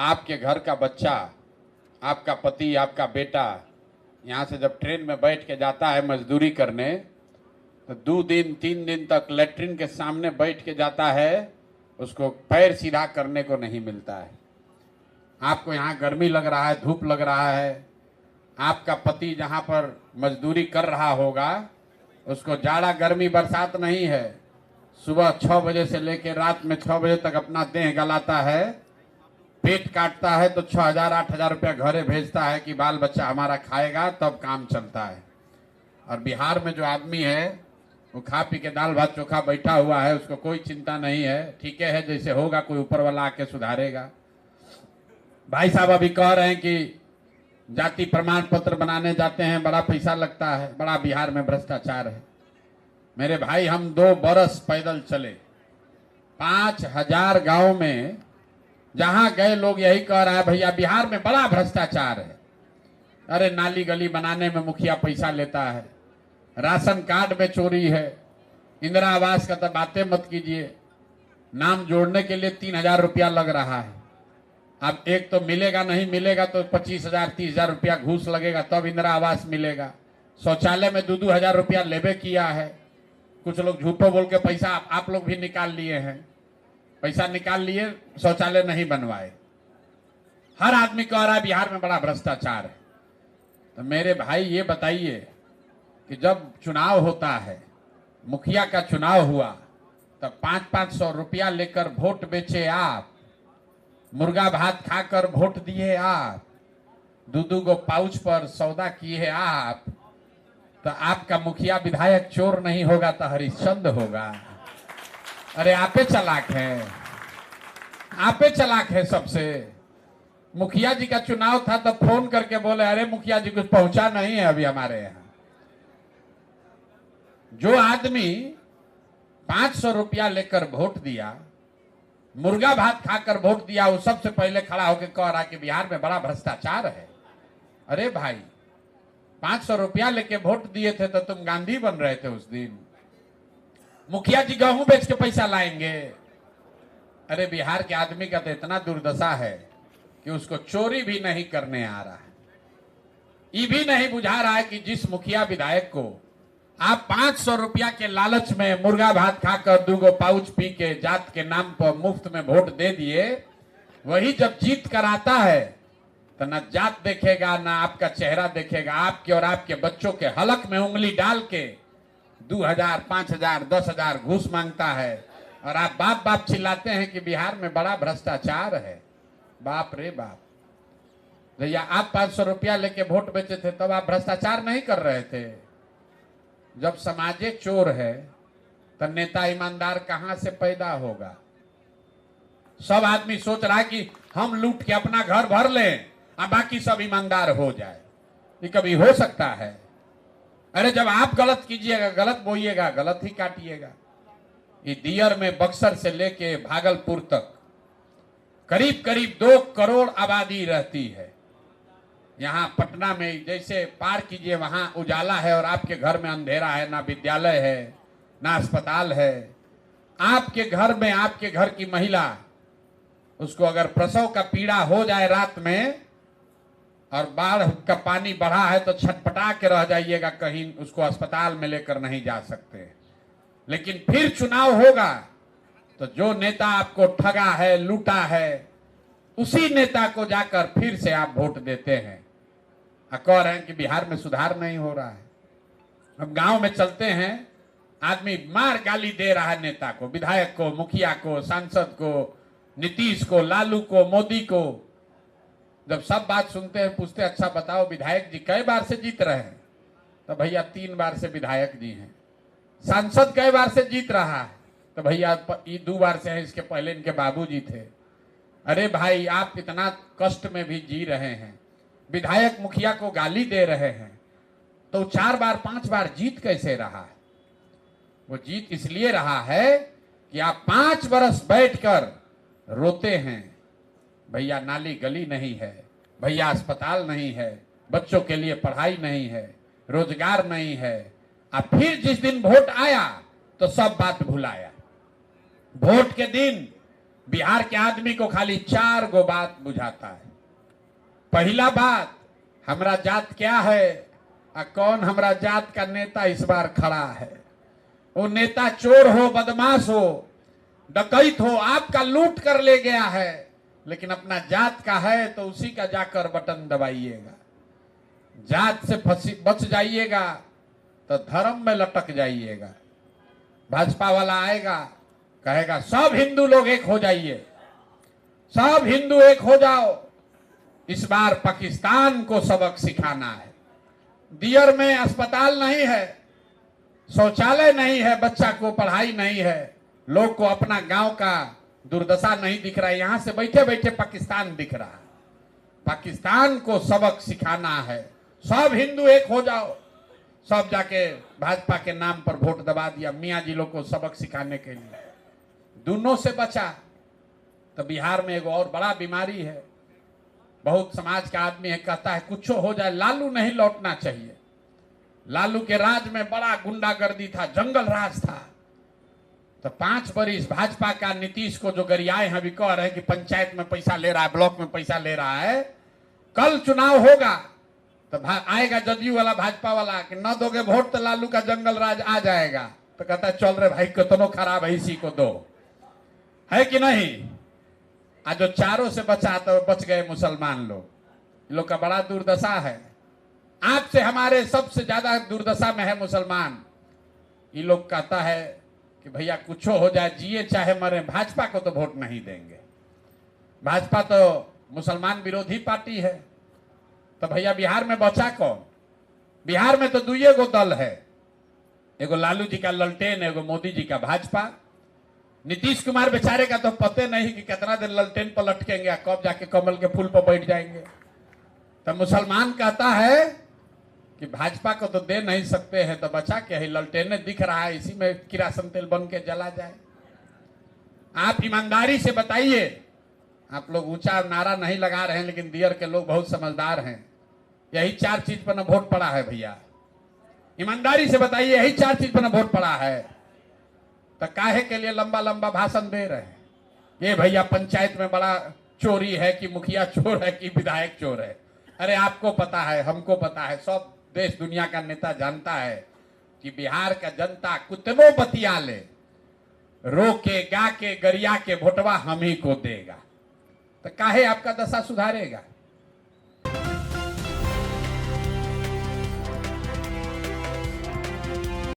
आपके घर का बच्चा, आपका पति, आपका बेटा यहाँ से जब ट्रेन में बैठ के जाता है मजदूरी करने, तो 2 दिन 3 दिन तक लेटरिन के सामने बैठ के जाता है, उसको पैर सीधा करने को नहीं मिलता है। आपको यहाँ गर्मी लग रहा है, धूप लग रहा है, आपका पति जहाँ पर मजदूरी कर रहा होगा उसको जाड़ा गर्मी बरसात नहीं है, सुबह 6 बजे से लेकर रात में 6 बजे तक अपना देह गलाता है, पेट काटता है तो 6,000 8,000 रुपया घरे भेजता है कि बाल बच्चा हमारा खाएगा तब काम चलता है। और बिहार में जो आदमी है वो खा पी के दाल भात चोखा बैठा हुआ है, उसको कोई चिंता नहीं है, ठीक है जैसे होगा कोई ऊपर वाला आके सुधारेगा। भाई साहब अभी कह रहे हैं कि जाति प्रमाण पत्र बनाने जाते हैं, बड़ा पैसा लगता है, बड़ा बिहार में भ्रष्टाचार है। मेरे भाई हम 2 बरस पैदल चले, 5,000 गांव में, जहां गए लोग यही कह रहा है भैया बिहार में बड़ा भ्रष्टाचार है। अरे नाली गली बनाने में मुखिया पैसा लेता है, राशन कार्ड में चोरी है, इंदिरा आवास का तो बातें मत कीजिए, नाम जोड़ने के लिए 3,000 रुपया लग रहा है। अब एक तो मिलेगा नहीं मिलेगा तो 25,000 30,000 रुपया घूस लगेगा तब इंदिरा आवास मिलेगा। शौचालय में 2-2 हजार रुपया लेबे किया है। कुछ लोग झूठो बोल के पैसा आप लोग भी निकाल लिए हैं, पैसा निकाल लिए, शौचालय नहीं बनवाए। हर आदमी कह रहा है बिहार में बड़ा भ्रष्टाचार है। तो मेरे भाई ये बताइए कि जब चुनाव होता है, मुखिया का चुनाव हुआ, तब 500-500 रुपया लेकर वोट बेचे आप, मुर्गा भात खाकर वोट दिए आप, 2-2 गो पाउच पर सौदा किए आप, तो आपका मुखिया विधायक चोर नहीं होगा तो हरिश्चंद्र होगा। अरे आपे चालाक है, आपे चालाक है सबसे। मुखिया जी का चुनाव था तो फोन करके बोले अरे मुखिया जी कुछ पहुंचा नहीं है अभी हमारे यहाँ। जो आदमी 500 रुपया लेकर वोट दिया, मुर्गा भात खाकर वोट दिया, वो सबसे पहले खड़ा होकर कह रहा कि बिहार में बड़ा भ्रष्टाचार है। अरे भाई 500 रुपया लेके वोट दिए थे तो तुम गांधी बन रहे थे उस दिन। मुखिया जी गेहूं बेच के पैसा लाएंगे। अरे बिहार के आदमी का तो इतना दुर्दशा है कि उसको चोरी भी नहीं करने आ रहा है। ये भी नहीं बुझा रहा है कि जिस मुखिया विधायक को आप 500 रुपया के लालच में मुर्गा भात खाकर 2 गो पाउच पी के जात के नाम पर मुफ्त में वोट दे दिए, वही जब जीत कर आता है तो न जात देखेगा ना आपका चेहरा देखेगा, आपके और आपके बच्चों के हलक में उंगली डाल के 2,000 5,000 10,000 घूस मांगता है। और आप बाप बाप चिल्लाते हैं कि बिहार में बड़ा भ्रष्टाचार है। बाप रे बाप, भैया आप 500 रुपया लेके वोट बेचे थे तब आप भ्रष्टाचार नहीं कर रहे थे। जब समाजे चोर है तो नेता ईमानदार कहां से पैदा होगा। सब आदमी सोच रहा है कि हम लूट के अपना घर भर लें और बाकी सब ईमानदार हो जाए। ये कभी हो सकता है? अरे जब आप गलत कीजिएगा, गलत बोइएगा, गलत ही काटिएगा। ये दियर में बक्सर से लेके भागलपुर तक करीब करीब 2 करोड़ आबादी रहती है। यहाँ पटना में जैसे पार कीजिए वहां उजाला है और आपके घर में अंधेरा है, ना विद्यालय है ना अस्पताल है। आपके घर में आपके घर की महिला, उसको अगर प्रसव का पीड़ा हो जाए रात में और बाढ़ का पानी बढ़ा है तो छटपटा के रह जाइएगा, कहीं उसको अस्पताल में लेकर नहीं जा सकते। लेकिन फिर चुनाव होगा तो जो नेता आपको ठगा है, लूटा है, उसी नेता को जाकर फिर से आप वोट देते हैं। कह रहे हैं कि बिहार में सुधार नहीं हो रहा है। हम गांव में चलते हैं, आदमी मार गाली दे रहा है नेता को, विधायक को, मुखिया को, सांसद को, नीतीश को, लालू को, मोदी को। जब सब बात सुनते हैं, पूछते अच्छा बताओ विधायक जी कई बार से जीत रहे हैं? तो भैया 3 बार से विधायक जी हैं। सांसद कई बार से जीत रहा है? तो भैया 2 बार से है, इसके पहले इनके बाबूजी थे। अरे भाई आप इतना कष्ट में भी जी रहे हैं, विधायक मुखिया को गाली दे रहे हैं, तो 4 बार 5 बार जीत कैसे रहा है? वो जीत इसलिए रहा है कि आप 5 बरस बैठकर रोते हैं, भैया नाली गली नहीं है, भैया अस्पताल नहीं है, बच्चों के लिए पढ़ाई नहीं है, रोजगार नहीं है। अब फिर जिस दिन वोट आया तो सब बात भुलाया। वोट के दिन बिहार के आदमी को खाली 4 गो बात बुझाता है। पहला बात, हमरा जात क्या है और कौन हमरा जात का नेता इस बार खड़ा है। वो नेता चोर हो, बदमाश हो, डकैत हो, आपका लूट कर ले गया है, लेकिन अपना जात का है तो उसी का जाकर बटन दबाइएगा। जात से बच जाइएगा तो धर्म में लटक जाइएगा। भाजपा वाला आएगा, कहेगा सब हिंदू लोग एक हो जाइए, सब हिंदू एक हो जाओ। इस बार पाकिस्तान को सबक सिखाना है। दियर में अस्पताल नहीं है, शौचालय नहीं है, बच्चा को पढ़ाई नहीं है, लोग को अपना गांव का दुर्दशा नहीं दिख रहा है, यहां से बैठे बैठे पाकिस्तान दिख रहा है। पाकिस्तान को सबक सिखाना है। सब हिंदू एक हो जाओ। सब जाके भाजपा के नाम पर वोट दबा दिया मियां जी लोग को सबक सिखाने के लिए। दोनों से बचा तो बिहार में एक और बड़ा बीमारी है। बहुत समाज का आदमी है, कहता है कुछ हो जाए, लालू नहीं लौटना चाहिए। लालू के राज में बड़ा गुंडागर्दी था, जंगल राज था। तो 5 बरिस भाजपा का नीतीश को जो गरियाए हैं, अभी कह रहे हैं कि पंचायत में पैसा ले रहा है, ब्लॉक में पैसा ले रहा है। कल चुनाव होगा तो आएगा जदयू वाला, भाजपा वाला कि न दोगे वोट तो लालू का जंगल राज आ जाएगा। तो कहता है चल रहे भाई, कितनों खराब है, इसी को दो, है कि नहीं। आज जो चारों से बचा तो बच गए मुसलमान लोग। लोग का बड़ा दुर्दशा है। आपसे हमारे सबसे ज्यादा दुर्दशा में है मुसलमान। ये लोग कहता है कि भैया कुछ हो जाए, जिए चाहे मरे, भाजपा को तो वोट नहीं देंगे। भाजपा तो मुसलमान विरोधी पार्टी है। तो भैया बिहार में बचा कौन? बिहार में तो 2 गो दल है, एगो लालू जी का ललटेन, एगो मोदी जी का भाजपा। नीतीश कुमार बेचारे का तो पते नहीं कि कितना देर ललटेन पर लटकेंगे, कब जाके कमल के फूल पर बैठ जाएंगे। तो मुसलमान कहता है कि भाजपा को तो दे नहीं सकते हैं, तो बचा के है, ललटेने दिख रहा है, इसी में किरासन तेल बन के जला जाए। आप ईमानदारी से बताइए। आप लोग ऊंचा नारा नहीं लगा रहे हैं, लेकिन दियर के लोग बहुत समझदार हैं। यही 4 चीज पर न वोट पड़ा है भैया। ईमानदारी से बताइए, यही 4 चीज पर न वोट पड़ा है। तो काहे के लिए लंबा लंबा भाषण दे रहे हैं? ये भैया पंचायत में बड़ा चोरी है कि मुखिया चोर है कि विधायक चोर है। अरे आपको पता है, हमको पता है, सब देश दुनिया का नेता जानता है कि बिहार का जनता कितनों बतिया ले, रो के गा के गरिया के वोटवा हम ही को देगा। तो काहे आपका दशा सुधारेगा?